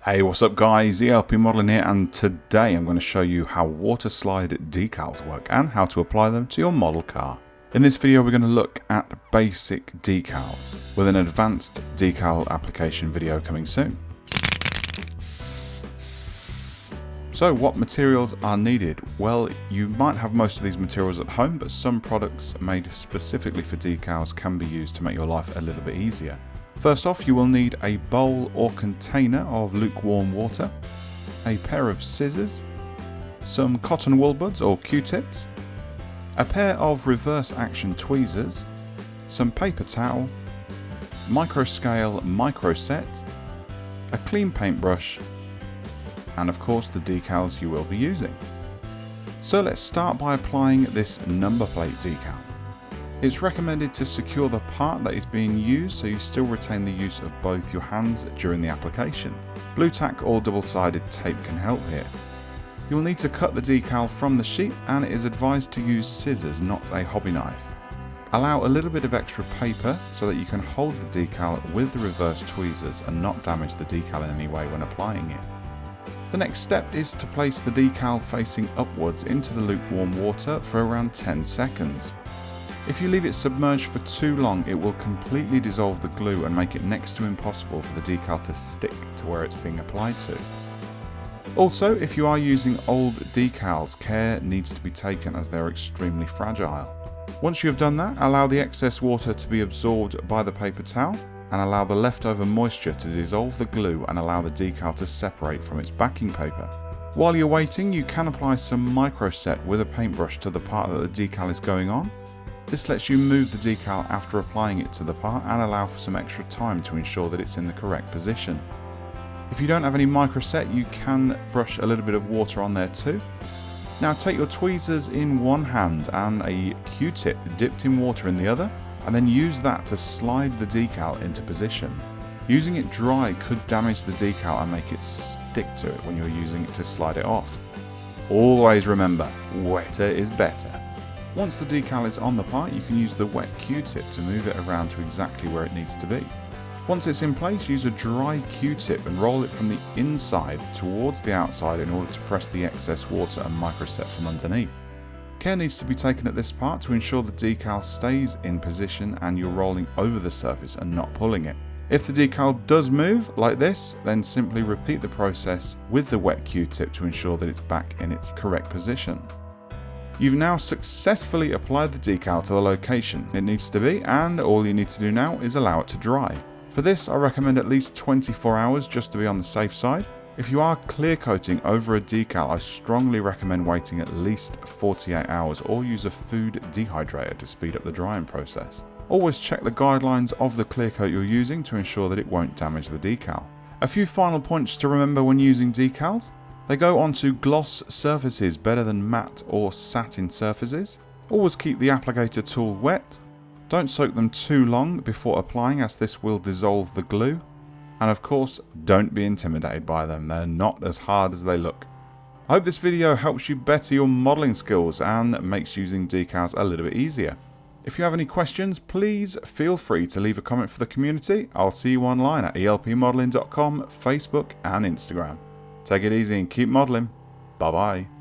Hey, what's up guys, ELP Modeling here, and today I'm going to show you how water slide decals work and how to apply them to your model car. In this video we're going to look at basic decals, with an advanced decal application video coming soon. So what materials are needed? Well, you might have most of these materials at home, but some products made specifically for decals can be used to make your life a little bit easier. First off, you will need a bowl or container of lukewarm water, a pair of scissors, some cotton wool buds or Q-tips, a pair of reverse action tweezers, some paper towel, micro scale micro set, a clean paintbrush, and of course the decals you will be using. So let's start by applying this number plate decal. It's recommended to secure the part that is being used so you still retain the use of both your hands during the application. Blue tack or double-sided tape can help here. You'll need to cut the decal from the sheet, and it is advised to use scissors, not a hobby knife. Allow a little bit of extra paper so that you can hold the decal with the reverse tweezers and not damage the decal in any way when applying it. The next step is to place the decal facing upwards into the lukewarm water for around 10 seconds. If you leave it submerged for too long, it will completely dissolve the glue and make it next to impossible for the decal to stick to where it's being applied to. Also, if you are using old decals, care needs to be taken as they're extremely fragile. Once you have done that, allow the excess water to be absorbed by the paper towel and allow the leftover moisture to dissolve the glue and allow the decal to separate from its backing paper. While you're waiting, you can apply some micro set with a paintbrush to the part that the decal is going on. This lets you move the decal after applying it to the part and allow for some extra time to ensure that it's in the correct position. If you don't have any micro set, you can brush a little bit of water on there too. Now take your tweezers in one hand and a Q-tip dipped in water in the other, and then use that to slide the decal into position. Using it dry could damage the decal and make it stick to it when you're using it to slide it off. Always remember, wetter is better. Once the decal is on the part, you can use the wet Q-tip to move it around to exactly where it needs to be. Once it's in place, use a dry Q-tip and roll it from the inside towards the outside in order to press the excess water and microset from underneath. Care needs to be taken at this part to ensure the decal stays in position and you're rolling over the surface and not pulling it. If the decal does move like this, then simply repeat the process with the wet Q-tip to ensure that it's back in its correct position. You've now successfully applied the decal to the location it needs to be, and all you need to do now is allow it to dry. For this, I recommend at least 24 hours just to be on the safe side. If you are clear coating over a decal, I strongly recommend waiting at least 48 hours or use a food dehydrator to speed up the drying process. Always check the guidelines of the clear coat you're using to ensure that it won't damage the decal. A few final points to remember when using decals. They go onto gloss surfaces better than matte or satin surfaces. Always keep the applicator tool wet. Don't soak them too long before applying, as this will dissolve the glue. And of course, don't be intimidated by them. They're not as hard as they look. I hope this video helps you better your modeling skills and makes using decals a little bit easier. If you have any questions, please feel free to leave a comment for the community. I'll see you online at elpmodeling.com, Facebook and Instagram. Take it easy and keep modeling. Bye bye.